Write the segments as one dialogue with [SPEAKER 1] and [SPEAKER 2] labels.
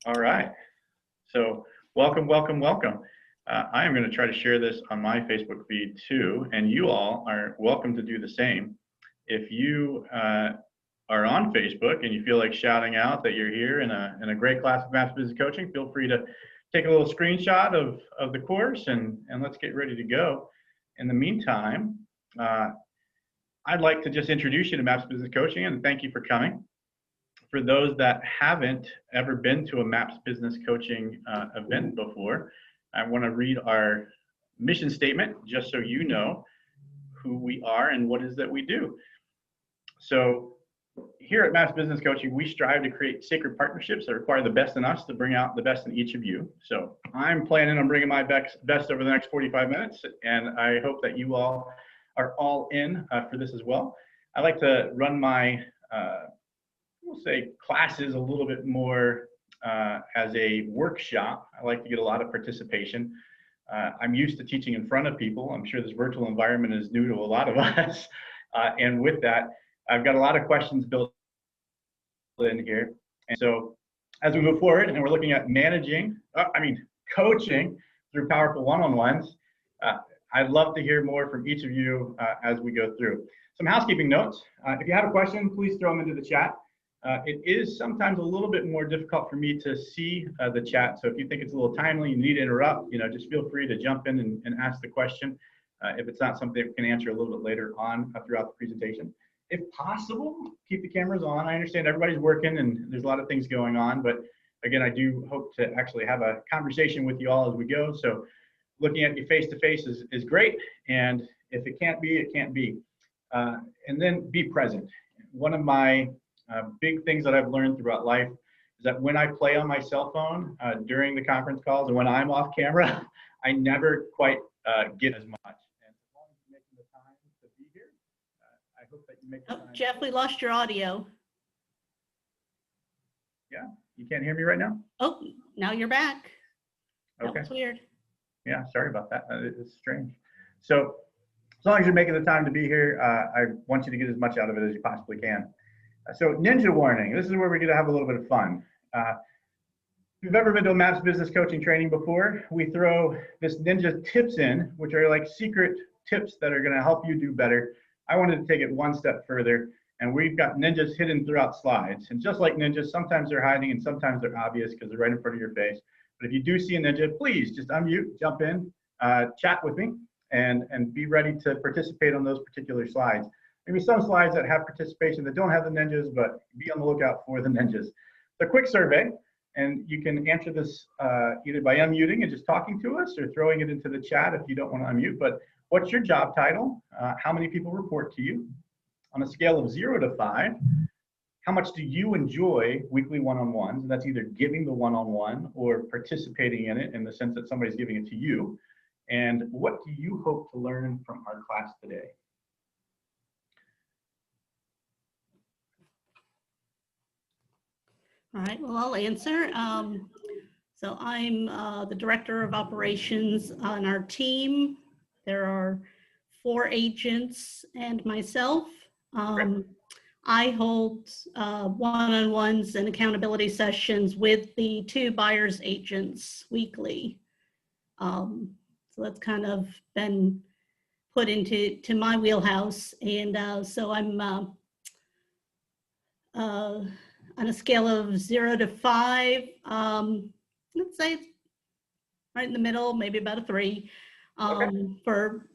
[SPEAKER 1] All right. So welcome, welcome, welcome. I am going to try to share this on my Facebook feed too, and you all are welcome to do the same. If you are on Facebook and you feel like shouting out that you're here in a great class of Maps Business Coaching, feel free to take a little screenshot of the course and let's get ready to go. In the meantime, I'd like to just introduce you to Maps Business Coaching and thank you for coming. For those that haven't ever been to a Maps Business Coaching event before, I want to read our mission statement just so you know who we are and what it is that we do. So here at Maps Business Coaching, we strive to create sacred partnerships that require the best in us to bring out the best in each of you. So I'm planning on bringing my best over the next 45 minutes, and I hope that you all are all in for this as well. I like to run my we'll say classes a little bit more as a workshop. I like to get a lot of participation. I'm used to teaching in front of people. I'm sure this virtual environment is new to a lot of us. And with that, I've got a lot of questions built in here. And so as we move forward and we're looking at coaching through powerful one-on-ones, I'd love to hear more from each of you as we go through. Some housekeeping notes. If you have a question, please throw them into the chat. It is sometimes a little bit more difficult for me to see the chat. So if you think it's a little timely, you need to interrupt, just feel free to jump in and ask the question. If it's not something we can answer a little bit later on throughout the presentation. If possible, keep the cameras on. I understand everybody's working and there's a lot of things going on, but again, I do hope to actually have a conversation with you all as we go. So looking at you face to face is great. And if it can't be, it can't be. And then be present. One of my big things that I've learned throughout life is that when I play on my cell phone during the conference calls and when I'm off camera, I never quite get as much. And as long as you're making the time to be here, I hope that you make the time.
[SPEAKER 2] Jeff, we lost your audio.
[SPEAKER 1] Yeah, you can't hear me right now?
[SPEAKER 2] Oh, now you're back.
[SPEAKER 1] Okay.
[SPEAKER 2] That was weird.
[SPEAKER 1] Yeah, sorry about that. It's strange. So as long as you're making the time to be here, I want you to get as much out of it as you possibly can. So ninja warning, this is where we're going to have a little bit of fun. If you've ever been to a Maps Business Coaching training before, we throw this ninja tips in, which are like secret tips that are going to help you do better. I wanted to take it one step further, and we've got ninjas hidden throughout slides. And just like ninjas, sometimes they're hiding and sometimes they're obvious because they're right in front of your face. But if you do see a ninja, please just unmute, jump in, chat with me, and be ready to participate on those particular slides. Maybe some slides that have participation that don't have the ninjas, but be on the lookout for the ninjas. It's a quick survey, and you can answer this either by unmuting and just talking to us or throwing it into the chat if you don't want to unmute. But what's your job title? How many people report to you? On a scale of 0 to 5, how much do you enjoy weekly one-on-ones? And that's either giving the one-on-one or participating in it in the sense that somebody's giving it to you. And what do you hope to learn from our class today?
[SPEAKER 2] All right, well, I'll answer. So I'm the director of operations on our team. There are 4 agents and myself. I hold one-on-ones and accountability sessions with the 2 buyers agents weekly. So that's kind of been put into my wheelhouse. And so I'm on a scale of 0 to 5, let's say it's right in the middle, maybe about a 3. For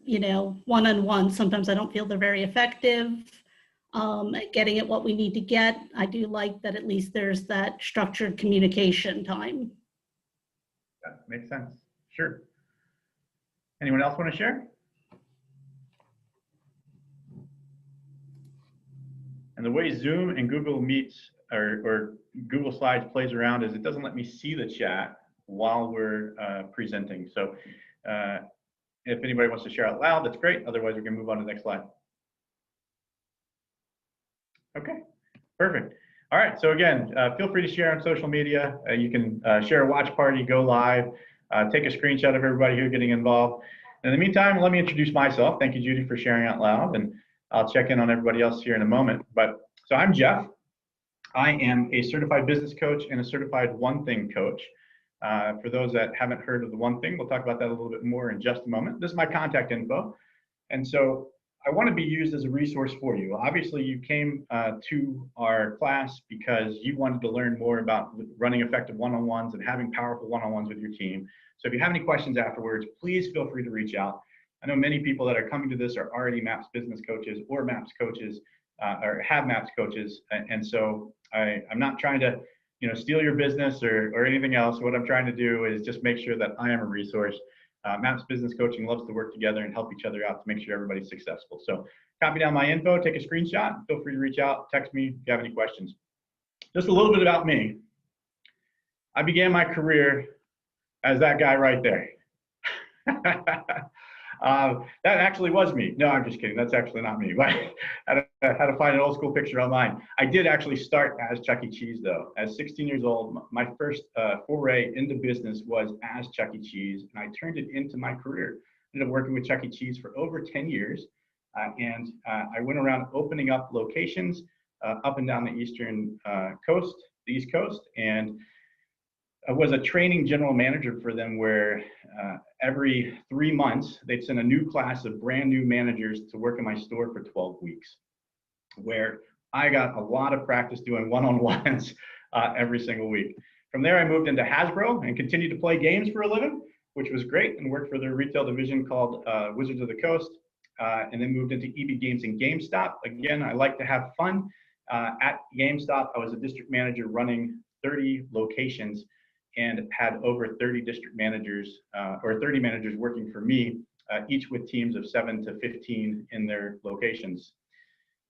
[SPEAKER 2] one-on-one. Sometimes I don't feel they're very effective at getting at what we need to get. I do like that at least there's that structured communication time.
[SPEAKER 1] That makes sense. Sure. Anyone else want to share? And the way Zoom and Google Meets or Google Slides plays around is it doesn't let me see the chat while we're presenting. So if anybody wants to share out loud, that's great. Otherwise, we can move on to the next slide. Okay, perfect. All right, so again, feel free to share on social media. You can share a watch party, go live, take a screenshot of everybody here getting involved. In the meantime, let me introduce myself. Thank you, Judy, for sharing out loud, and I'll check in on everybody else here in a moment. But so I'm Jeff. I am a certified business coach and a certified one thing coach. For those that haven't heard of the one thing, we'll talk about that a little bit more in just a moment. This is my contact info. And so I want to be used as a resource for you. Obviously, you came to our class because you wanted to learn more about running effective one-on-ones and having powerful one-on-ones with your team. So if you have any questions afterwards, please feel free to reach out. I know many people that are coming to this are already MAPS business coaches or MAPS coaches or have MAPS coaches. And so I'm not trying to steal your business or anything else. What I'm trying to do is just make sure that I am a resource. MAPS Business Coaching loves to work together and help each other out to make sure everybody's successful. So copy down my info, take a screenshot, feel free to reach out, text me if you have any questions. Just a little bit about me. I began my career as that guy right there. That actually was me. No, I'm just kidding. That's actually not me. But I had to find an old school picture online. I did actually start as Chuck E. Cheese, though. As 16 years old, my first foray into business was as Chuck E. Cheese, and I turned it into my career. I ended up working with Chuck E. Cheese for over 10 years, and I went around opening up locations up and down the eastern coast, the East Coast, and I was a training general manager for them where every 3 months, they'd send a new class of brand new managers to work in my store for 12 weeks, where I got a lot of practice doing one-on-ones every single week. From there, I moved into Hasbro and continued to play games for a living, which was great, and worked for their retail division called Wizards of the Coast, and then moved into EB Games and GameStop. Again, I like to have fun. At GameStop, I was a district manager running 30 locations and had over 30 district managers or 30 managers working for me, each with teams of 7 to 15 in their locations.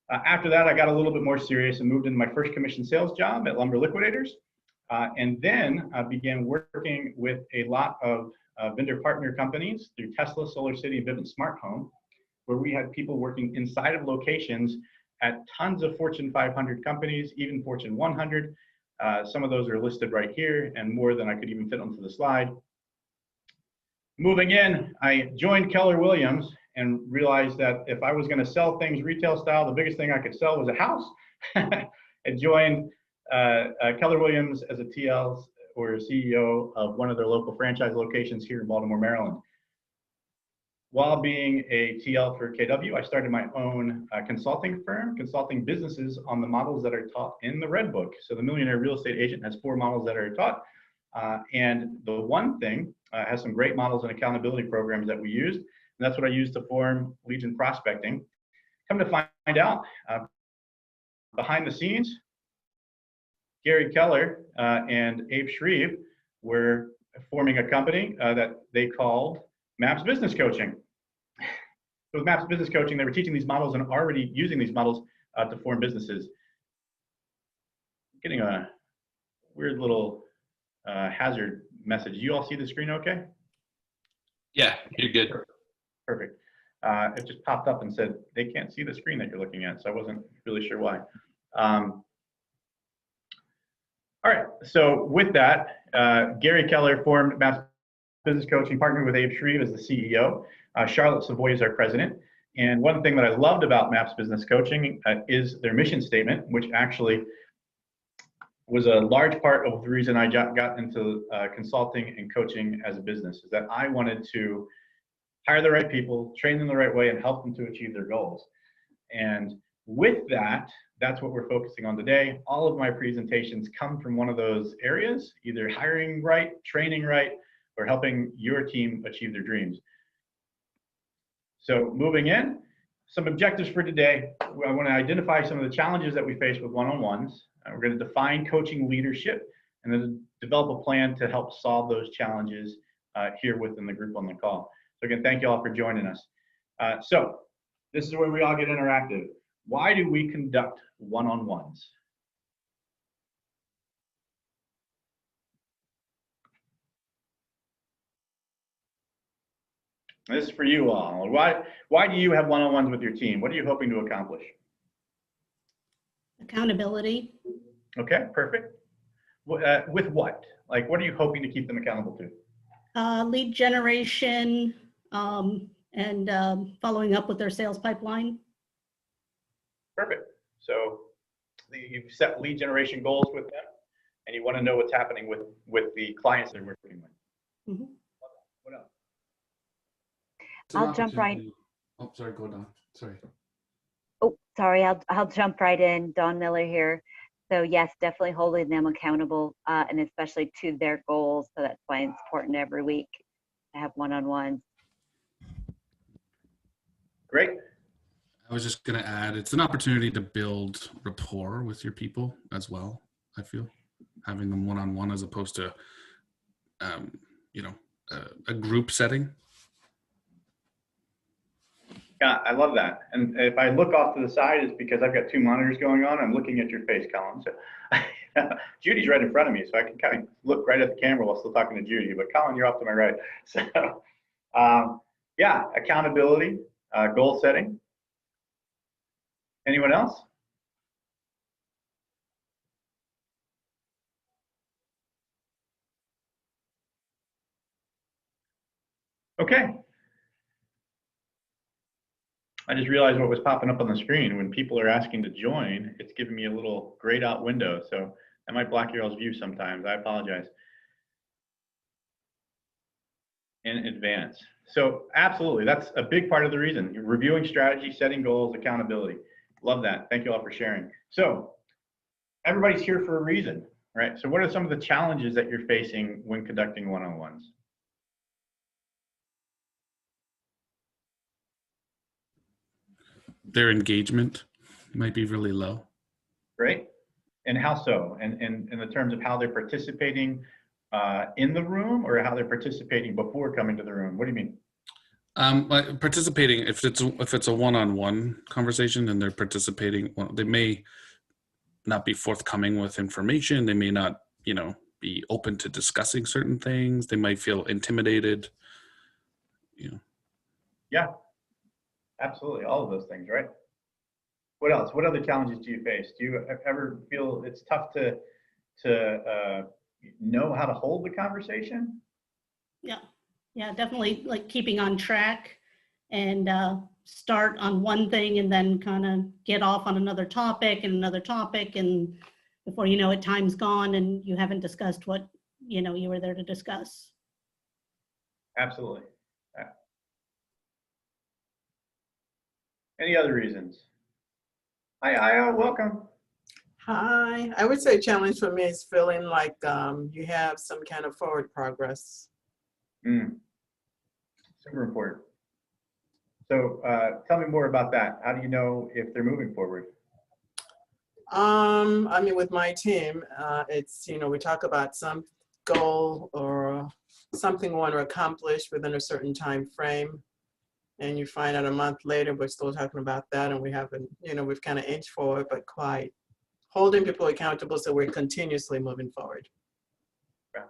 [SPEAKER 1] After that, I got a little bit more serious and moved into my first commission sales job at Lumber Liquidators. And then I began working with a lot of vendor partner companies through Tesla, Solar City, and Vivint Smart Home, where we had people working inside of locations at tons of Fortune 500 companies, even Fortune 100. Some of those are listed right here and more than I could even fit onto the slide. Moving in, I joined Keller Williams and realized that if I was going to sell things retail style, the biggest thing I could sell was a house. I joined Keller Williams as a TL or a CEO of one of their local franchise locations here in Baltimore, Maryland. While being a TL for KW, I started my own consulting firm, consulting businesses on the models that are taught in the Red Book. So the Millionaire Real Estate Agent has 4 models that are taught. And the one thing has some great models and accountability programs that we used. And that's what I used to form Legion Prospecting. Come to find out, behind the scenes, Gary Keller and Abe Shreve were forming a company that they called MAPS Business Coaching. With MAPS Business Coaching, they were teaching these models and already using these models to form businesses. Getting a weird little hazard message. You all see the screen okay?
[SPEAKER 3] Yeah, you're good.
[SPEAKER 1] Perfect. It just popped up and said they can't see the screen that you're looking at, so I wasn't really sure why. All right, so with that, Gary Keller formed MAPS Business Coaching, partnered with Abe Shreve as the CEO. Charlotte Savoy is our president. And one thing that I loved about MAPS Business Coaching is their mission statement, which actually was a large part of the reason I got into consulting and coaching as a business, is that I wanted to hire the right people, train them the right way, and help them to achieve their goals. And with that, that's what we're focusing on today. All of my presentations come from one of those areas, either hiring right, training right, or helping your team achieve their dreams. So moving in, some objectives for today. I want to identify some of the challenges that we face with one-on-ones. We're going to define coaching leadership and then develop a plan to help solve those challenges here within the group on the call. So again, thank you all for joining us. So this is where we all get interactive. Why do we conduct one-on-ones? This is for you all. Why do you have one-on-ones with your team? What are you hoping to accomplish?
[SPEAKER 2] Accountability.
[SPEAKER 1] Okay, perfect. With what? Like, what are you hoping to keep them accountable to?
[SPEAKER 2] Lead generation and following up with their sales pipeline.
[SPEAKER 1] Perfect. So you've set lead generation goals with them, and you want to know what's happening with the clients they're working with.
[SPEAKER 2] Mhm.
[SPEAKER 1] What else?
[SPEAKER 4] I'll jump right.
[SPEAKER 3] Oh, sorry, go down. Sorry.
[SPEAKER 4] Oh, sorry. I'll jump right in. Dawn Miller here. So yes, definitely holding them accountable, and especially to their goals. So that's why it's important every week to have one-on-ones.
[SPEAKER 1] Great.
[SPEAKER 3] I was just going to add, it's an opportunity to build rapport with your people as well. I feel having them one-on-one as opposed to, a group setting.
[SPEAKER 1] Yeah, I love that. And if I look off to the side, it's because I've got two monitors going on. I'm looking at your face, Colin. So Judy's right in front of me, so I can kind of look right at the camera while still talking to Judy. But Colin, you're off to my right. So yeah, accountability, goal setting. Anyone else? Okay. I just realized what was popping up on the screen. When people are asking to join, it's giving me a little grayed out window. So that might block your all's view sometimes. I apologize in advance. So absolutely, that's a big part of the reason. You're reviewing strategy, setting goals, accountability. Love that. Thank you all for sharing. So everybody's here for a reason, right? So what are some of the challenges that you're facing when conducting one-on-ones?
[SPEAKER 3] Their engagement might be really low.
[SPEAKER 1] Great. And how so? And in the terms of how they're participating in the room, or how they're participating before coming to the room? What do you mean?
[SPEAKER 3] Like participating, if it's a one-on-one conversation and they're participating, well, they may not be forthcoming with information. They may not, be open to discussing certain things. They might feel intimidated.
[SPEAKER 1] Yeah, absolutely. All of those things, right? What else? What other challenges do you face? Do you ever feel it's tough to know how to hold the conversation?
[SPEAKER 2] Yeah, definitely like keeping on track and start on one thing and then kind of get off on another topic and another topic. And before you know it, time's gone and you haven't discussed what, you were there to discuss.
[SPEAKER 1] Absolutely. Yeah. Any other reasons? Hi, welcome.
[SPEAKER 5] Hi. I would say challenge for me is feeling like you have some kind of forward progress.
[SPEAKER 1] Super important. So tell me more about that. How do you know if they're moving forward?
[SPEAKER 5] I mean, with my team, it's, we talk about some goal or something we want to accomplish within a certain time frame. And you find out a month later, we're still talking about that. And we haven't, we've kind of inched forward, but quite holding people accountable so we're continuously moving forward.
[SPEAKER 1] Yeah,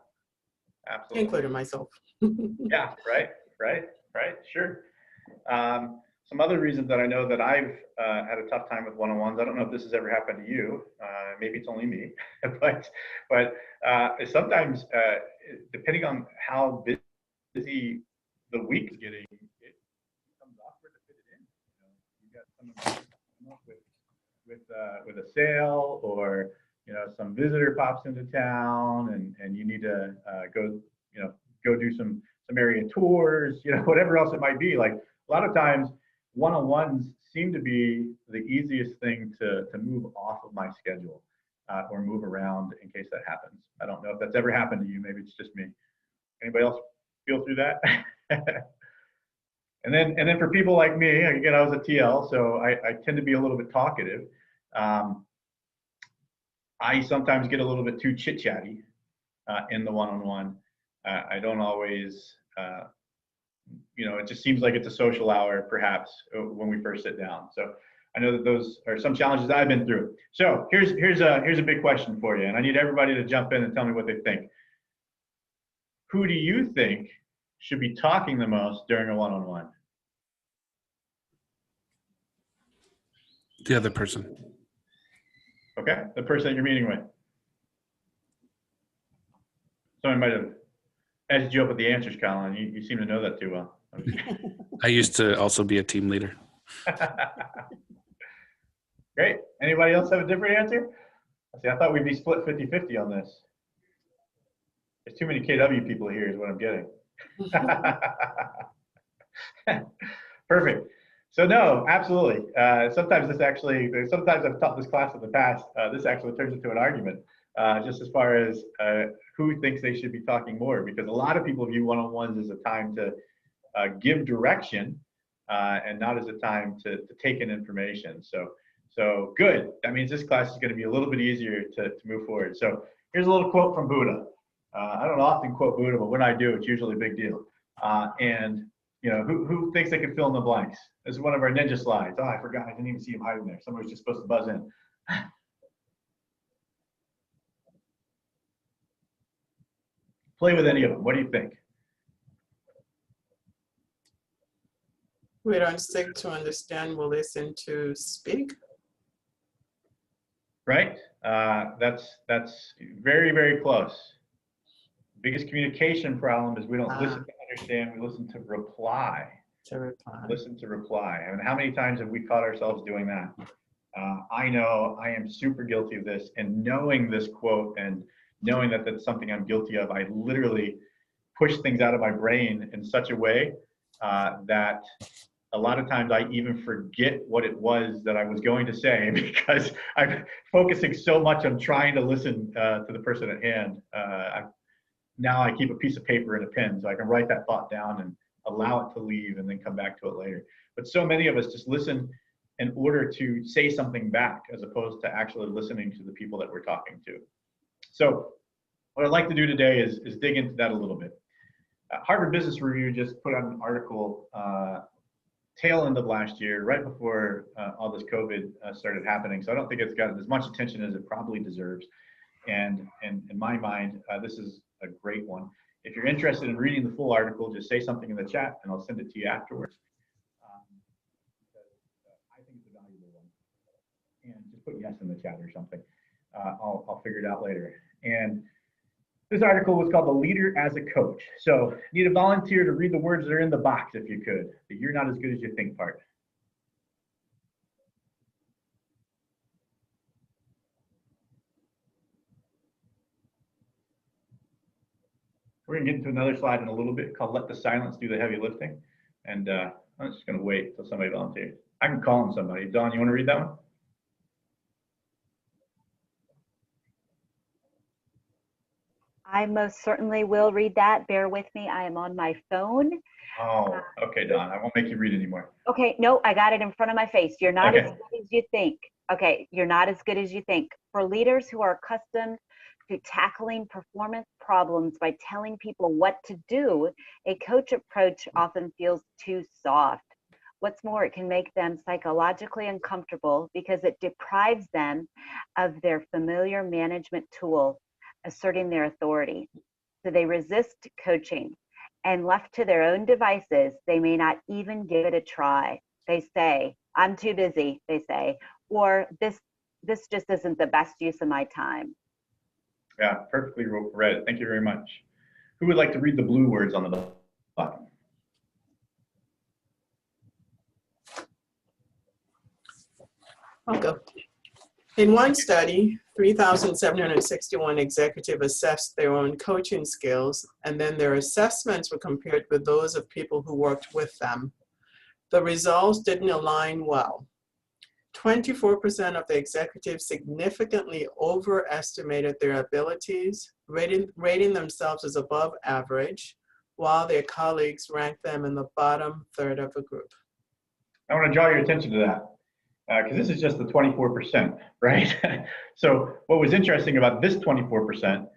[SPEAKER 1] absolutely.
[SPEAKER 5] Including myself.
[SPEAKER 1] Yeah, right, sure. Some other reasons that I know that I've had a tough time with one-on-ones. I don't know if this has ever happened to you. Maybe it's only me, but sometimes depending on how busy the week is getting, it becomes awkward to fit it in. You got someone come up with a sale, or some visitor pops into town, and you need to go do some area tours, whatever else it might be. Like a lot of times, one-on-ones seem to be the easiest thing to move off of my schedule or move around in case that happens. I don't know if that's ever happened to you. Maybe it's just me. Anybody else feel through that? And then for people like me, again, I was a TL, so I tend to be a little bit talkative. I sometimes get a little bit too chit-chatty in the one-on-one. I don't always, it just seems like it's a social hour, perhaps, when we first sit down. So I know that those are some challenges I've been through. So here's a big question for you, and I need everybody to jump in and tell me what they think. Who do you think should be talking the most during a one-on-one?
[SPEAKER 3] The other person.
[SPEAKER 1] Okay, the person that you're meeting with. Someone might have edged you up with the answers, Colin. You seem to know that too well.
[SPEAKER 3] I used to also be a team leader.
[SPEAKER 1] Great. Anybody else have a different answer? See, I thought we'd be split 50-50 on this. There's too many KW people here is what I'm getting. Perfect. So no, absolutely. Sometimes I've taught this class in the past. This actually turns into an argument, just as far as who thinks they should be talking more, because a lot of people view one-on-ones as a time to give direction and not as a time to take in information. So good. That means this class is going to be a little bit easier to move forward. So here's a little quote from Buddha. I don't often quote Buddha, but when I do, it's usually a big deal. And you know, who thinks they can fill in the blanks? This is one of our ninja slides. Oh, I forgot. I didn't even see him hiding there. Somebody was just supposed to buzz in. Play with any of them. What do you think?
[SPEAKER 5] We don't seek to understand, we'll listen to speak.
[SPEAKER 1] Right? That's very, very close. Biggest communication problem is we don't listen to understand, we listen to reply. Listen to reply. I mean, how many times have we caught ourselves doing that? I know I am super guilty of this, and knowing this quote and knowing that that's something I'm guilty of, I literally push things out of my brain in such a way that a lot of times I even forget what it was that I was going to say because I'm focusing so much on trying to listen to the person at hand. Now I keep a piece of paper and a pen so I can write that thought down and allow it to leave and then come back to it later. But so many of us just listen in order to say something back as opposed to actually listening to the people that we're talking to. So what I'd like to do today is dig into that a little bit. Harvard Business Review just put out an article tail end of last year, right before all this COVID started happening. So I don't think it's gotten as much attention as it probably deserves. And in my mind, this is a great one. If you're interested in reading the full article, just say something in the chat and I'll send it to you afterwards. I think it's a valuable one. And just put yes in the chat or something. I'll figure it out later. And this article was called The Leader as a Coach. So need a volunteer to read the words that are in the box if you could. The "you're not as good as you think" part. We're gonna get into another slide in a little bit called "Let the Silence Do the Heavy Lifting." And I'm just gonna wait until somebody volunteers. I can call on somebody. Dawn, you wanna read that one?
[SPEAKER 4] I most certainly will read that. Bear with me. I am on my phone.
[SPEAKER 1] Oh, okay, Dawn. I won't make you read anymore.
[SPEAKER 4] Okay, no, I got it in front of my face. You're not
[SPEAKER 1] Okay.
[SPEAKER 4] as good as you think. Okay, you're not as good as you think. For leaders who are accustomed to tackling performance problems by telling people what to do, a coach approach often feels too soft. What's more, it can make them psychologically uncomfortable because it deprives them of their familiar management tool, asserting their authority. So they resist coaching, and left to their own devices, they may not even give it a try. They say, "I'm too busy," they say, or this just isn't the best use of my time.
[SPEAKER 1] Yeah, perfectly read. Thank you very much. Who would like to read the blue words on the bottom?
[SPEAKER 5] I'll go. In one study, 3,761 executives assessed their own coaching skills, and then their assessments were compared with those of people who worked with them. The results didn't align well. 24% of the executives significantly overestimated their abilities, rating themselves as above average, while their colleagues ranked them in the bottom third of the group.
[SPEAKER 1] I want to draw your attention to that because this is just the 24%, right? So what was interesting about this 24%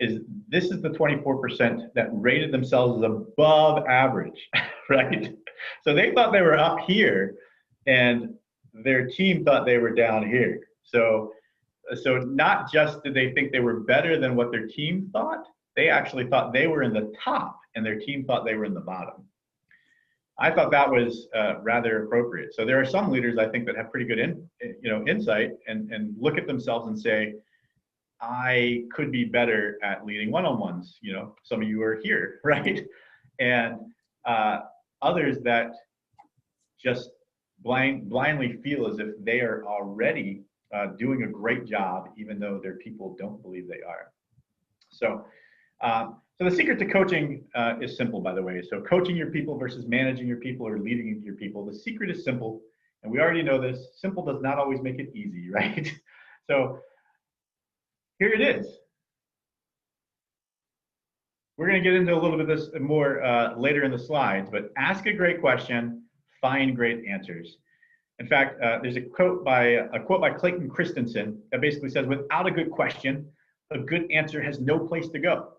[SPEAKER 1] is this is the 24% that rated themselves as above average, right? So they thought they were up here and their team thought they were down here. So not just did they think they were better than what their team thought, they actually thought they were in the top and their team thought they were in the bottom. I thought that was rather appropriate. So there are some leaders I think that have pretty good insight and look at themselves and say, I could be better at leading one-on-ones. You know, some of you are here, right? And others that just blindly feel as if they are already doing a great job, even though their people don't believe they are. So, so the secret to coaching is simple, by the way. So coaching your people versus managing your people or leading your people, the secret is simple. And we already know this. Simple does not always make it easy, right? So here it is. We're going to get into a little bit of this more later in the slides, but ask a great question, find great answers. In fact, there's a quote by Clayton Christensen that basically says, without a good question, a good answer has no place to go.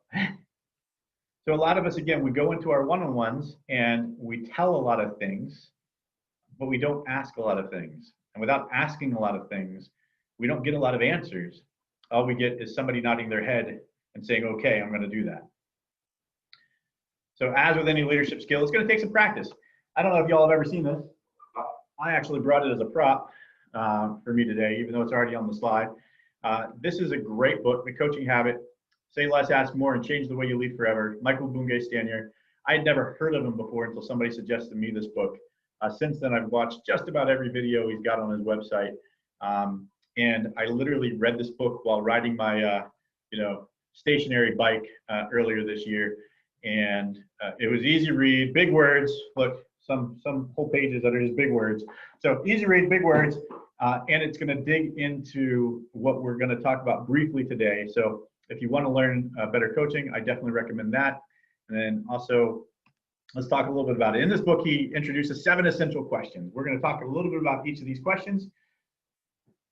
[SPEAKER 1] So a lot of us, again, we go into our one-on-ones and we tell a lot of things, but we don't ask a lot of things. And without asking a lot of things, we don't get a lot of answers. All we get is somebody nodding their head and saying, okay, I'm going to do that. So as with any leadership skill, it's going to take some practice. I don't know if y'all have ever seen this. I actually brought it as a prop for me today, even though it's already on the slide. This is a great book, The Coaching Habit, Say Less, Ask More, and Change the Way You Lead Forever. Michael Bungay-Stanier. I had never heard of him before until somebody suggested me this book. Since then, I've watched just about every video he's got on his website. And I literally read this book while riding my stationary bike earlier this year. And it was easy read, big words. Look, some whole pages that are just big words. So easy read, big words, and it's going to dig into what we're going to talk about briefly today. So if you want to learn better coaching, I definitely recommend that. And then also, let's talk a little bit about it. In this book, he introduces 7 essential questions. We're going to talk a little bit about each of these questions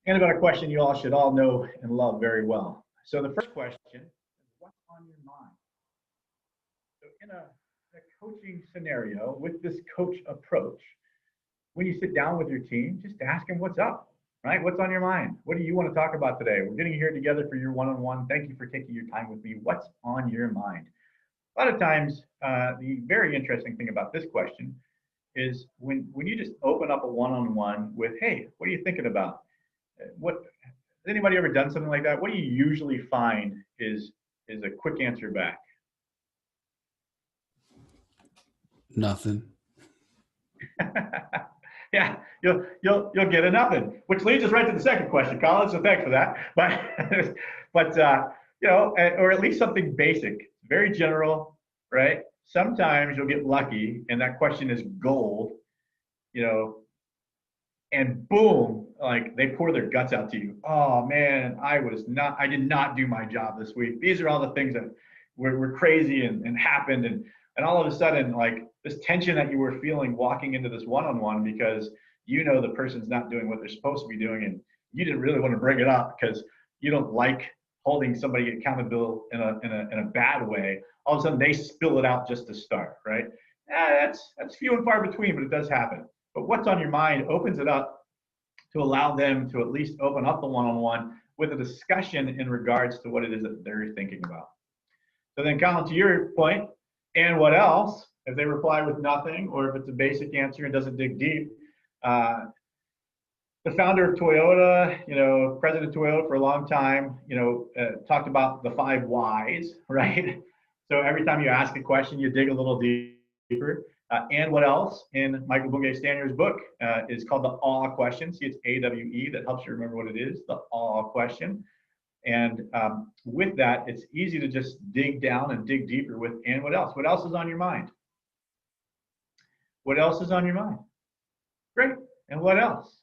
[SPEAKER 1] and about a question you all should all know and love very well. So the first question is, what's on your mind? So in a coaching scenario with this coach approach, when you sit down with your team, just ask them what's up, right? What's on your mind? What do you want to talk about today? We're getting here together for your one-on-one. Thank you for taking your time with me. What's on your mind? A lot of times, the very interesting thing about this question is when you just open up a one-on-one with, hey, what are you thinking about? What has anybody ever done something like that? What do you usually find is a quick answer back?
[SPEAKER 3] Nothing.
[SPEAKER 1] Yeah, you'll get a nothing, which leads us right to the second question, Colin. So thanks for that. But or at least something basic, very general, right? Sometimes you'll get lucky, and that question is gold, and boom, like they pour their guts out to you. Oh man, I did not do my job this week. These are all the things that were crazy and happened, and all of a sudden, like this tension that you were feeling walking into this one-on-one because the person's not doing what they're supposed to be doing, and you didn't really want to bring it up because you don't like holding somebody accountable in a bad way. All of a sudden, they spill it out just to start, right? That's few and far between, but it does happen. But what's on your mind opens it up to allow them to at least open up the one-on-one with a discussion in regards to what it is that they're thinking about. So then, Colin, to your point, and what else? If they reply with nothing, or if it's a basic answer and doesn't dig deep, the founder of Toyota, President Toyota for a long time, talked about the 5 whys, right? So every time you ask a question, you dig a little deeper. And what else in Michael Bungay-Stanier's book is called the awe question. See, it's AWE, that helps you remember what it is, the awe question. And with that, it's easy to just dig down and dig deeper with, and what else? What else is on your mind? What else is on your mind? Great. And what else?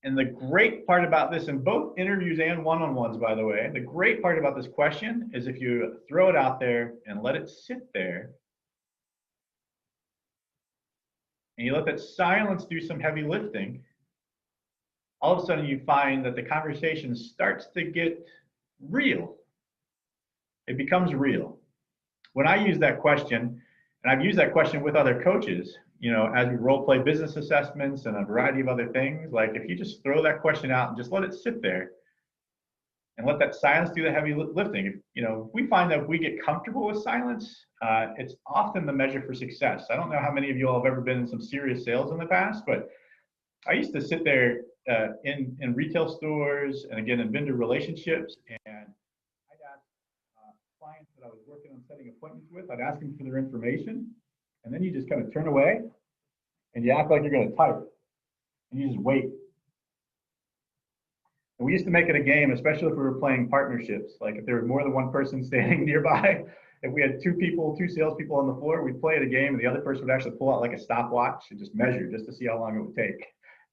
[SPEAKER 1] And the great part about this, in both interviews and one-on-ones, by the way, the great part about this question is if you throw it out there and let it sit there, and you let that silence do some heavy lifting, all of a sudden you find that the conversation starts to get real. It becomes real. When I use that question, and I've used that question with other coaches, as we role play business assessments and a variety of other things, like if you just throw that question out and just let it sit there and let that silence do the heavy lifting, we find that if we get comfortable with silence, it's often the measure for success. I don't know how many of you all have ever been in some serious sales in the past, but I used to sit there in retail stores and again in vendor relationships, and I'd ask clients that I was working on setting appointments with, I'd ask them for their information, and then you just kind of turn away and you act like you're going to type, and you just wait. And we used to make it a game, especially if we were playing partnerships. Like if there was more than one person standing nearby, if we had two salespeople on the floor, we'd play it a game, and the other person would actually pull out like a stopwatch and just measure just to see how long it would take.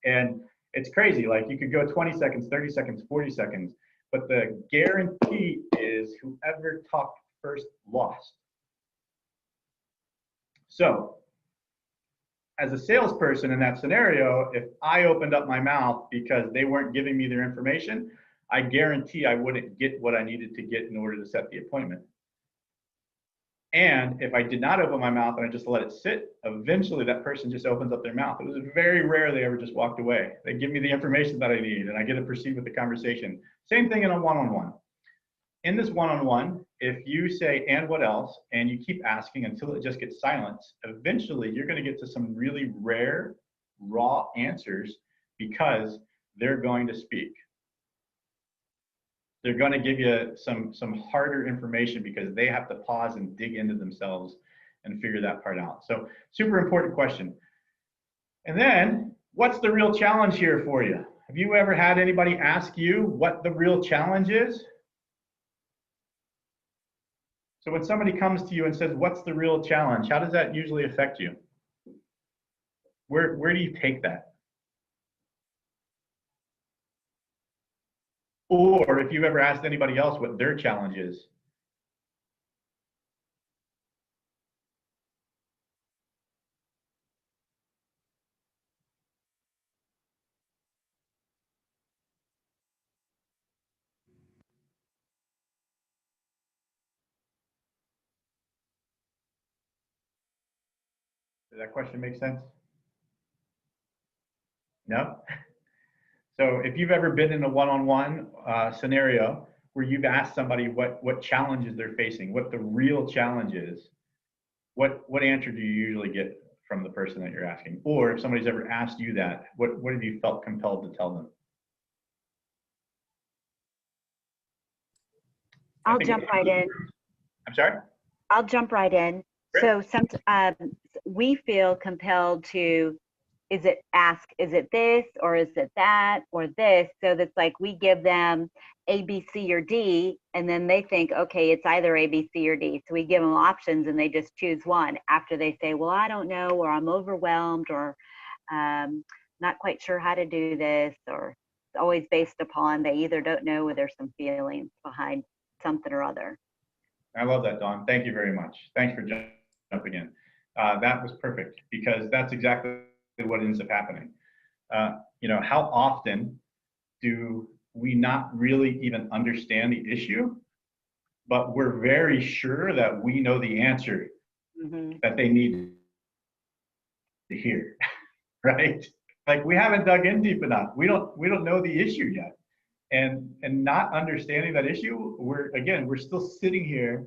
[SPEAKER 1] And it's crazy. Like you could go 20 seconds, 30 seconds, 40 seconds, but the guarantee is whoever talked first lost. So as a salesperson in that scenario, if I opened up my mouth because they weren't giving me their information, I guarantee I wouldn't get what I needed to get in order to set the appointment. And if I did not open my mouth and I just let it sit, eventually that person just opens up their mouth. It was very rare they ever just walked away. They give me the information that I need and I get to proceed with the conversation. Same thing in a one-on-one. In this one-on-one, if you say, and what else, and you keep asking until it just gets silence, eventually you're going to get to some really rare, raw answers because they're going to speak. They're going to give you some harder information because they have to pause and dig into themselves and figure that part out. So super important question. And then what's the real challenge here for you? Have you ever had anybody ask you what the real challenge is? So when somebody comes to you and says, what's the real challenge? How does that usually affect you? Where do you take that? Or if you've ever asked anybody else what their challenge is. Does that question make sense? No? So if you've ever been in a one-on-one scenario where you've asked somebody what challenges they're facing, what the real challenge is, what answer do you usually get from the person that you're asking? Or if somebody's ever asked you that, what have you felt compelled to tell them?
[SPEAKER 4] I'll jump right in.
[SPEAKER 1] I'm sorry?
[SPEAKER 4] I'll jump right in.
[SPEAKER 1] Sure.
[SPEAKER 4] So we feel compelled to, is it this, or is it that, or this? So that's like we give them A, B, C, or D, and then they think, okay, it's either A, B, C, or D. So we give them options and they just choose one after they say, well, I don't know, or I'm overwhelmed, or not quite sure how to do this, or it's always based upon they either don't know or there's some feelings behind something or other.
[SPEAKER 1] I love that, Dawn. Thank you very much. Thanks for jumping in. That was perfect because that's exactly what ends up happening. How often do we not really even understand the issue, but we're very sure that we know the answer that they need to hear, right? Like we haven't dug in deep enough. We don't know the issue yet. And not understanding that issue, we're still sitting here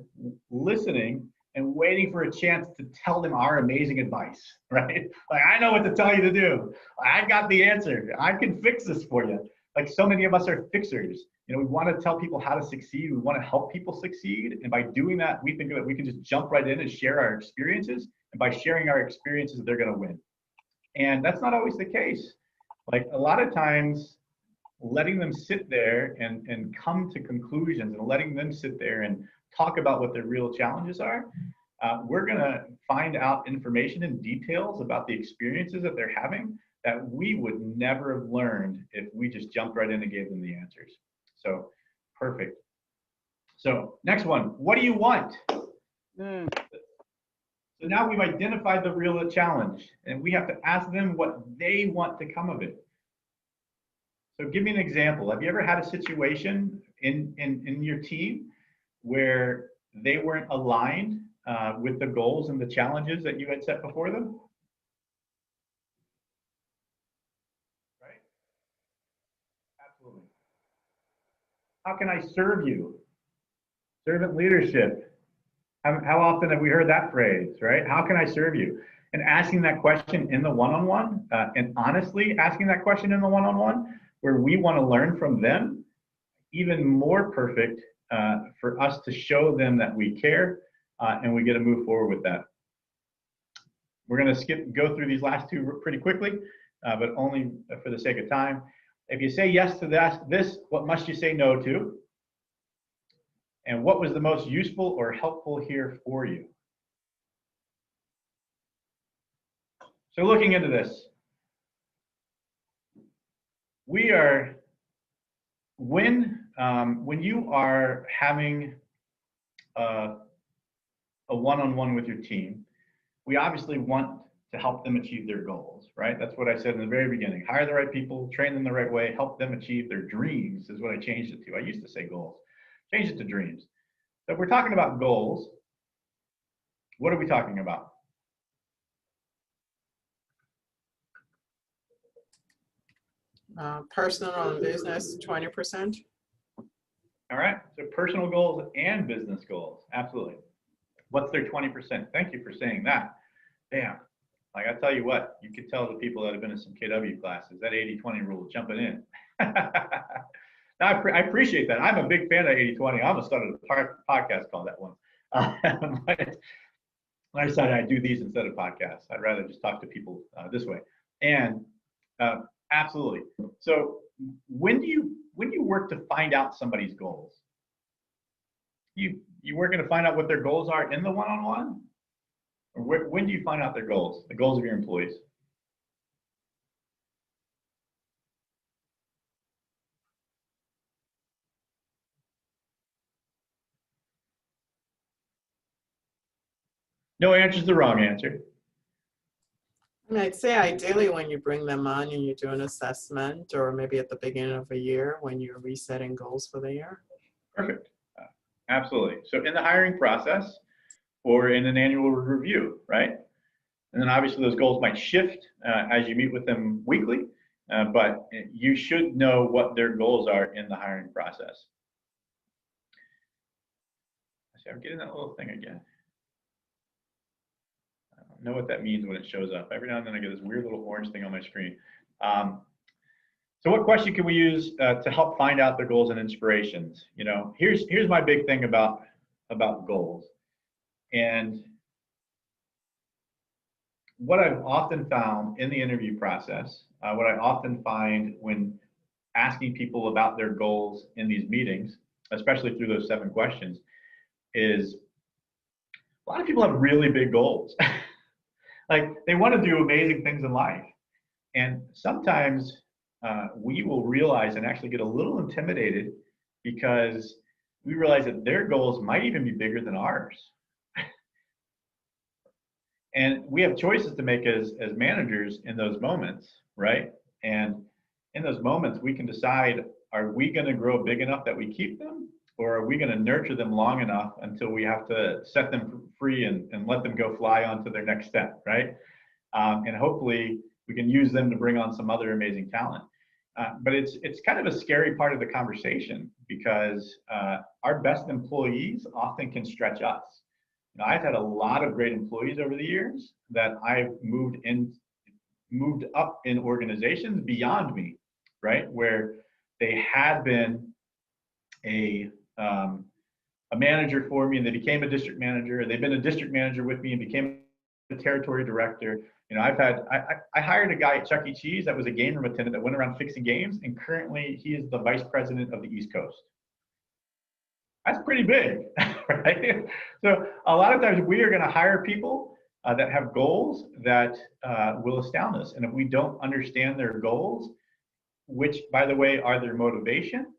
[SPEAKER 1] listening and waiting for a chance to tell them our amazing advice, right? Like, I know what to tell you to do. I got the answer. I can fix this for you. Like so many of us are fixers. We want to tell people how to succeed. We want to help people succeed. And by doing that, we think that we can just jump right in and share our experiences. And by sharing our experiences, they're going to win. And that's not always the case. Like a lot of times, letting them sit there and come to conclusions and letting them sit there and talk about what their real challenges are, we're going to find out information and details about the experiences that they're having that we would never have learned if we just jumped right in and gave them the answers. So perfect. So next one, what do you want? So now we've identified the real challenge and we have to ask them what they want to come of it. So give me an example. Have you ever had a situation in your team where they weren't aligned with the goals and the challenges that you had set before them? Right? Absolutely. How can I serve you? Servant leadership. How often have we heard that phrase, right? How can I serve you? And asking that question in the one-on-one, and honestly asking that question in the one-on-one, where we want to learn from them, even more perfect for us to show them that we care and we get to move forward with that. We're going to go through these last two pretty quickly, but only for the sake of time. If you say yes to this, what must you say no to? And what was the most useful or helpful here for you? So looking into this, we are, when you are having a one-on-one with your team, we obviously want to help them achieve their goals, right? That's what I said in the very beginning. Hire the right people, train them the right way, help them achieve their dreams is what I changed it to. I used to say goals. Change it to dreams. So if we're talking about goals, what are we talking about?
[SPEAKER 5] Personal and business, 20%.
[SPEAKER 1] All right, so personal goals and business goals, absolutely. What's their 20%? Thank you for saying that. Damn, like I tell you what, you could tell the people that have been in some KW classes, that 80-20 rule jumping in. Now, I appreciate that. I'm a big fan of 80-20. I almost started a podcast called that one. I decided I'd do these instead of podcasts. I'd rather just talk to people this way. And absolutely. So when you work to find out somebody's goals, you working to find out what their goals are in the one-on-one? Or when do you find out their goals, the goals of your employees? No answer is the wrong answer.
[SPEAKER 5] And I'd say ideally when you bring them on and you do an assessment, or maybe at the beginning of a year when you're resetting goals for the year.
[SPEAKER 1] Perfect. Absolutely. So in the hiring process or in an annual review, right? And then obviously those goals might shift as you meet with them weekly, but you should know what their goals are in the hiring process. See, I'm getting that little thing again. I don't know what that means when it shows up. Every now and then I get this weird little orange thing on my screen. So what question can we use to help find out their goals and inspirations? You know, here's my big thing about goals. And what I've often found in the interview process, what I often find when asking people about their goals in these meetings, especially through those 7 questions, is a lot of people have really big goals. Like they want to do amazing things in life. And sometimes we will realize and actually get a little intimidated because we realize that their goals might even be bigger than ours. And we have choices to make as managers in those moments, right? And in those moments, we can decide, are we going to grow big enough that we keep them? Or are we going to nurture them long enough until we have to set them free and let them go fly on to their next step, right? And hopefully we can use them to bring on some other amazing talent. But it's kind of a scary part of the conversation because our best employees often can stretch us. You know, I've had a lot of great employees over the years that I've moved up in organizations beyond me, right? Where they had been a manager for me and they became a district manager, and they've been a district manager with me and became a territory director. You know, I hired a guy at Chuck E. Cheese that was a game room attendant that went around fixing games, and currently he is the vice president of the East Coast. That's pretty big, right? So a lot of times we are going to hire people that have goals that will astound us. And if we don't understand their goals, which by the way are their motivation,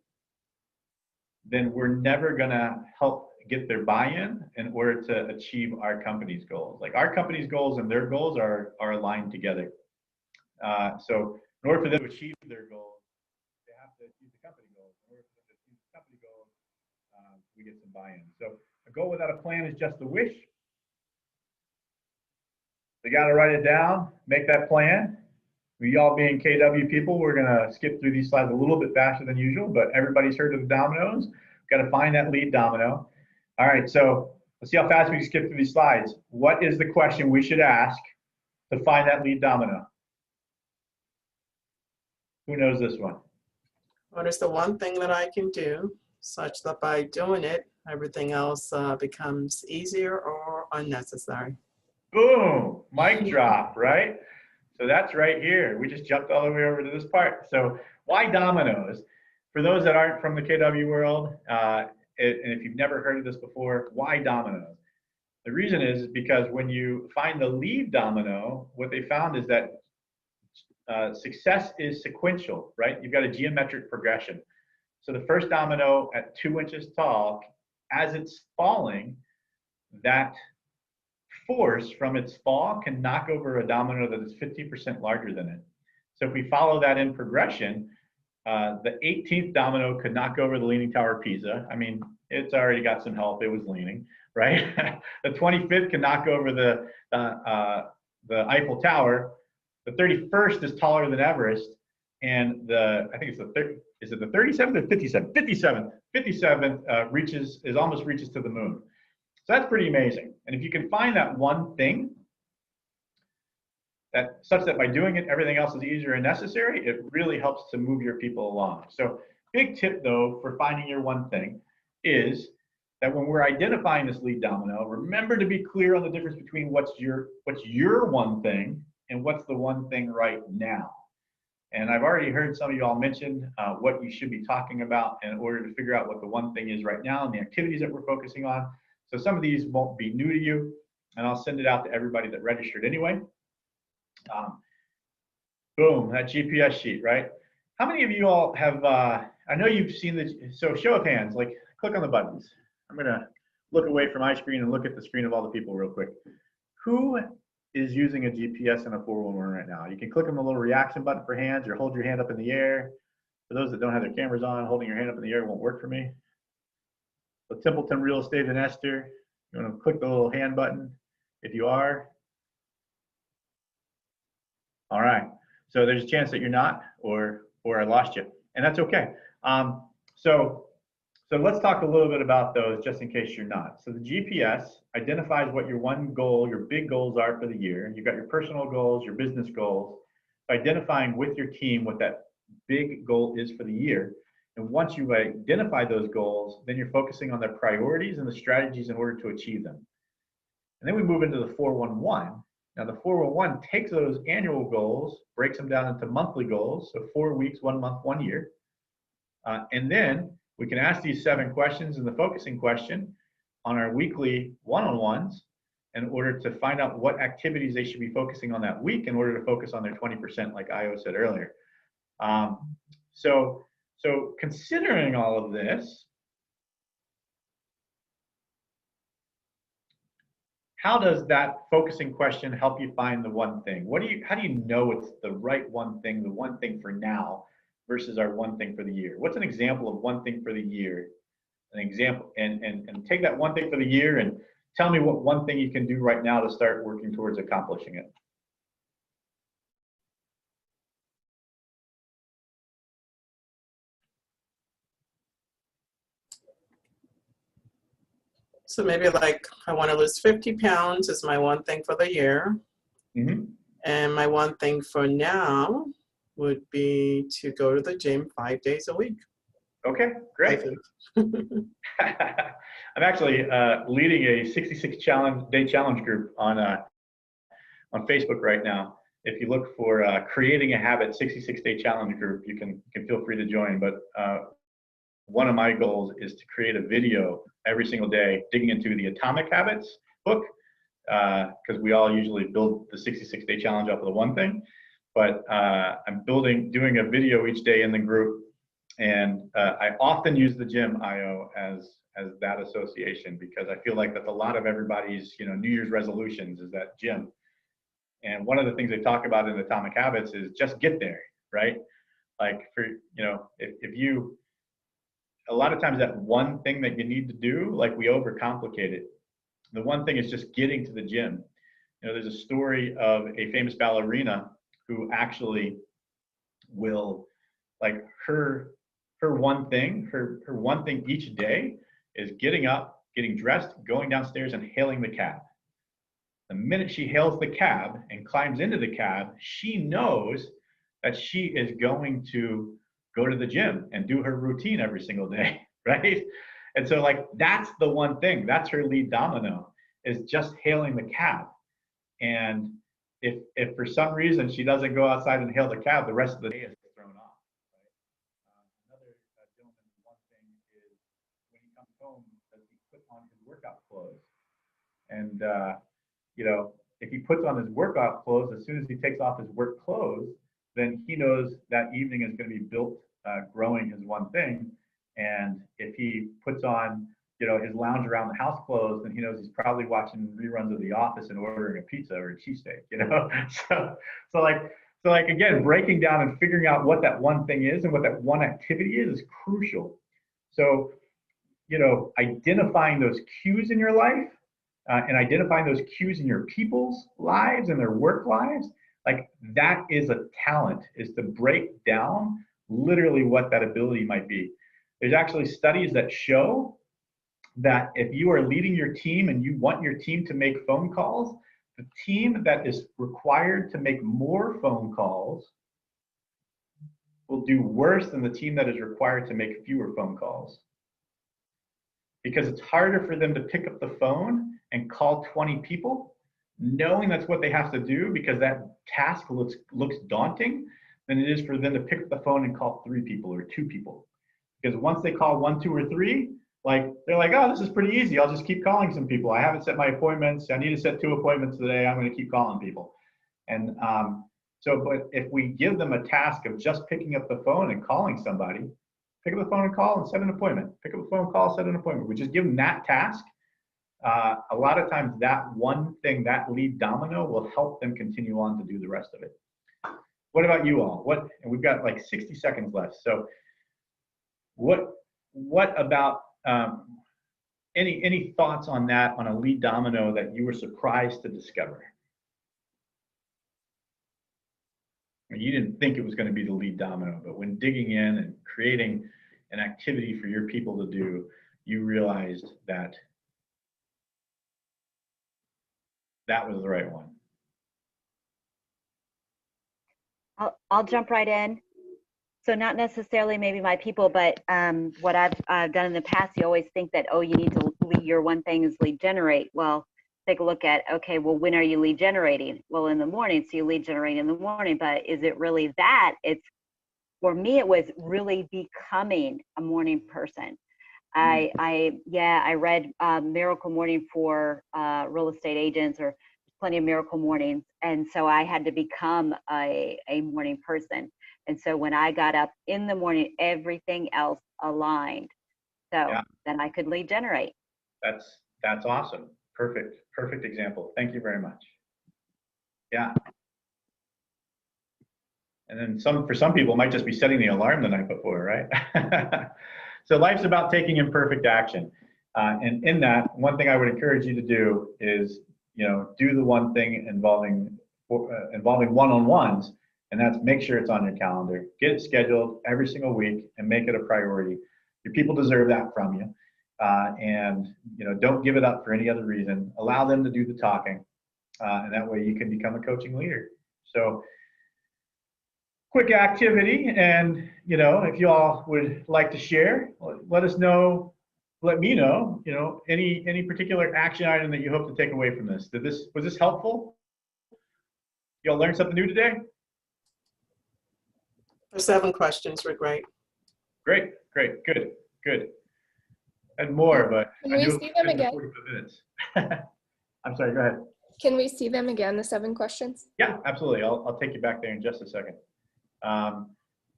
[SPEAKER 1] then we're never going to help get their buy-in in order to achieve our company's goals. Like our company's goals and their goals are aligned together. So in order for them to achieve their goals, they have to achieve the company goals. In order for them to achieve the company goals, we get some buy-in. So a goal without a plan is just a wish. They got to write it down, make that plan. We all being KW people, we're going to skip through these slides a little bit faster than usual, but everybody's heard of the dominoes. Got to find that lead domino. All right, so let's see how fast we can skip through these slides. What is the question we should ask to find that lead domino? Who knows this one?
[SPEAKER 5] What is the one thing that I can do such that by doing it, everything else becomes easier or unnecessary?
[SPEAKER 1] Boom, mic drop, right? So that's right here. We just jumped all the way over to this part. So why dominoes? For those that aren't from the KW world, and if you've never heard of this before, why dominoes? The reason is because when you find the lead domino, what they found is that success is sequential, right? You've got a geometric progression. So the first domino at 2 inches tall, as it's falling, that force from its fall can knock over a domino that is 50% larger than it. So if we follow that in progression, the 18th domino could knock over the Leaning Tower of Pisa. I mean, it's already got some help. It was leaning, right? The 25th can knock over the Eiffel Tower. The 31st is taller than Everest, and I think it's the 30. Is it the 37th or 57th? 57th almost reaches to the moon. So that's pretty amazing. And if you can find that one thing, such that by doing it, everything else is easier and necessary, it really helps to move your people along. So big tip though, for finding your one thing is that when we're identifying this lead domino, remember to be clear on the difference between what's your one thing and what's the one thing right now. And I've already heard some of you all mention what you should be talking about in order to figure out what the one thing is right now and the activities that we're focusing on. So some of these won't be new to you, and I'll send it out to everybody that registered anyway. Boom, that GPS sheet, right? How many of you all have, I know you've seen this, so show of hands, like click on the buttons. I'm gonna look away from my screen and look at the screen of all the people real quick. Who is using a GPS and a 411 right now? You can click on the little reaction button for hands or hold your hand up in the air. For those that don't have their cameras on, holding your hand up in the air won't work for me. So Templeton Real Estate and Esther, you want to click the little hand button if you are. All right, so there's a chance that you're not, or I lost you, and that's okay. So let's talk a little bit about those just in case you're not. So the GPS identifies what your one goal, your big goals are for the year. You've got your personal goals, your business goals, identifying with your team what that big goal is for the year. And once you've identified those goals, then you're focusing on their priorities and the strategies in order to achieve them. And then we move into the 411. Now the 411 takes those annual goals, breaks them down into monthly goals, so 4 weeks, 1 month, 1 year. And then we can ask these 7 questions in the focusing question on our weekly one-on-ones in order to find out what activities they should be focusing on that week in order to focus on their 20%, like Io said earlier. So considering all of this, how does that focusing question help you find the one thing? How do you know it's the right one thing, the one thing for now versus our one thing for the year? What's an example of one thing for the year? An example, and take that one thing for the year and tell me what one thing you can do right now to start working towards accomplishing it.
[SPEAKER 5] So maybe like I want to lose 50 pounds is my one thing for the year.
[SPEAKER 1] Mm-hmm.
[SPEAKER 5] And my one thing for now would be to go to the gym 5 days a week.
[SPEAKER 1] Okay, great. I'm actually leading a 66-day challenge group on Facebook right now. If you look for Creating a Habit 66-day challenge group, you can feel free to join. But one of my goals is to create a video every single day digging into the Atomic Habits book, because we all usually build the 66-day challenge off of the one thing. But I'm doing a video each day in the group, and I often use the gym, IO, as that association, because I feel like that's a lot of everybody's New Year's resolutions is that gym. And one of the things they talk about in Atomic Habits is just get there, right? Like if you, a lot of times that one thing that you need to do, like we overcomplicate it. The one thing is just getting to the gym. There's a story of a famous ballerina who actually will, like her one thing each day is getting up, getting dressed, going downstairs and hailing the cab. The minute she hails the cab and climbs into the cab, she knows that she is going to go to the gym and do her routine every single day, right? And so like, that's the one thing, that's her lead domino, is just hailing the cab. And if for some reason she doesn't go outside and hail the cab, the rest of the day is thrown off. Right? Another gentleman's one thing is when he comes home, does he put on his workout clothes? And if he puts on his workout clothes, as soon as he takes off his work clothes, then he knows that evening is going to be built growing his one thing. And if he puts on his lounge around the house clothes, then he knows he's probably watching reruns of The Office and ordering a pizza or a cheesesteak, So like again, breaking down and figuring out what that one thing is and what that one activity is crucial. So, identifying those cues in your life and identifying those cues in your people's lives and their work lives, like that is a talent, is to break down literally what that ability might be. There's actually studies that show that if you are leading your team and you want your team to make phone calls, the team that is required to make more phone calls will do worse than the team that is required to make fewer phone calls. Because it's harder for them to pick up the phone and call 20 people, knowing that's what they have to do because that task looks daunting, than it is for them to pick up the phone and call 3 people or 2 people. Because once they call 1, 2, or 3, they're like, oh, this is pretty easy. I'll just keep calling some people. I haven't set my appointments. I need to set 2 appointments today. I'm going to keep calling people. And but if we give them a task of just picking up the phone and calling somebody, pick up the phone and call and set an appointment. Pick up the phone, call, set an appointment. We just give them that task. A lot of times that one thing, that lead domino, will help them continue on to do the rest of it. What about you all? And we've got like 60 seconds left. So what about any thoughts on that, on a lead domino that you were surprised to discover? I mean, you didn't think it was going to be the lead domino, but when digging in and creating an activity for your people to do, you realized that that was the right one.
[SPEAKER 4] I'll jump right in. So not necessarily maybe my people, but what I've done in the past, you always think that, oh, you need to lead, your one thing is lead generate. Well, take a look at, okay, well, when are you lead generating? Well, in the morning, so you lead generate in the morning, but is it really that? For me, it was really becoming a morning person. I read Miracle Morning for real estate agents, or plenty of miracle mornings. And so I had to become a morning person. And so when I got up in the morning, everything else aligned. So then I could lead generate.
[SPEAKER 1] That's awesome. Perfect example. Thank you very much. Yeah. And then for some people, it might just be setting the alarm the night before, right? So life's about taking imperfect action. And in that, one thing I would encourage you to do is, do the one thing involving one-on-ones, and that's make sure it's on your calendar. Get it scheduled every single week and make it a priority. Your people deserve that from you. And don't give it up for any other reason. Allow them to do the talking, and that way you can become a coaching leader. So quick activity, and if you all would like to share, let us know. Let me know, any particular action item that you hope to take away from this. Was this helpful? Y'all learned something new today?
[SPEAKER 5] The 7 questions were great.
[SPEAKER 1] Great, good. And more, but
[SPEAKER 6] can we see them again?
[SPEAKER 1] 45 minutes. I'm sorry, go ahead.
[SPEAKER 6] Can we see them again, the 7 questions?
[SPEAKER 1] Yeah, absolutely. I'll take you back there in just a second.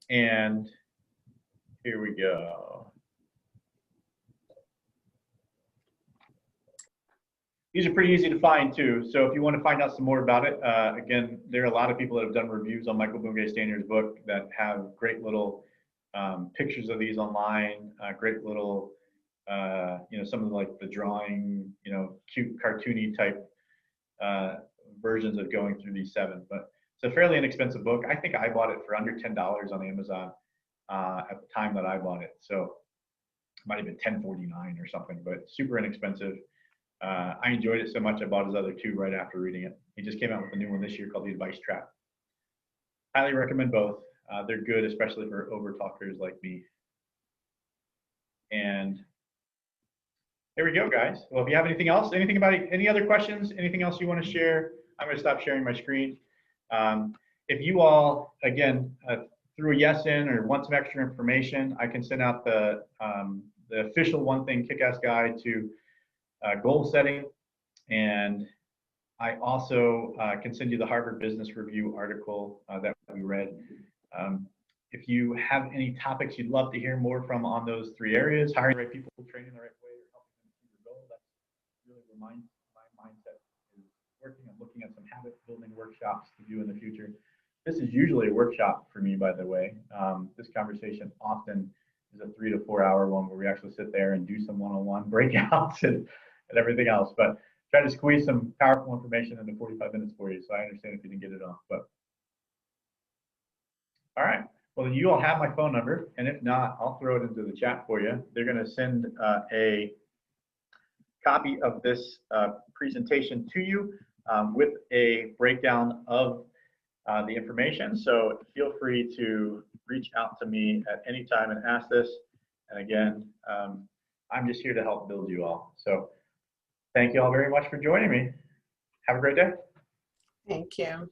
[SPEAKER 1] And here we go. These are pretty easy to find too. So if you want to find out some more about it, again, there are a lot of people that have done reviews on Michael Bungay Staniers' book that have great little pictures of these online, great little, some of like the drawing, cute cartoony type versions of going through these 7. But it's a fairly inexpensive book. I think I bought it for under $10 on Amazon at the time that I bought it. So it might have been $10.49 or something, but super inexpensive. I enjoyed it so much I bought his other 2 right after reading it. He just came out with a new one this year called The Advice Trap. Highly recommend both. They're good, especially for over-talkers like me. And there we go, guys. Well, if you have anything else, any other questions, anything else you want to share, I'm going to stop sharing my screen. If you all, again, threw a yes in or want some extra information, I can send out the official One Thing Kick-Ass Guide to goal setting. And I also can send you the Harvard Business Review article that we read. If you have any topics you'd love to hear more from on those 3 areas, hiring the right people, training the right way, or helping them achieve their goal, that's really where my mindset is working. I'm looking at some habit building workshops to do in the future. This is usually a workshop for me, by the way. This conversation often is a 3 to 4 hour one where we actually sit there and do some one-on-one breakouts and everything else. But try to squeeze some powerful information into 45 minutes for you. So I understand if you didn't get it off. But all right. Well, you all have my phone number, and if not, I'll throw it into the chat for you. They're going to send a copy of this presentation to you with a breakdown of the information. So feel free to reach out to me at any time and ask this. And again, I'm just here to help build you all. So thank you all very much for joining me. Have a great day.
[SPEAKER 5] Thank you.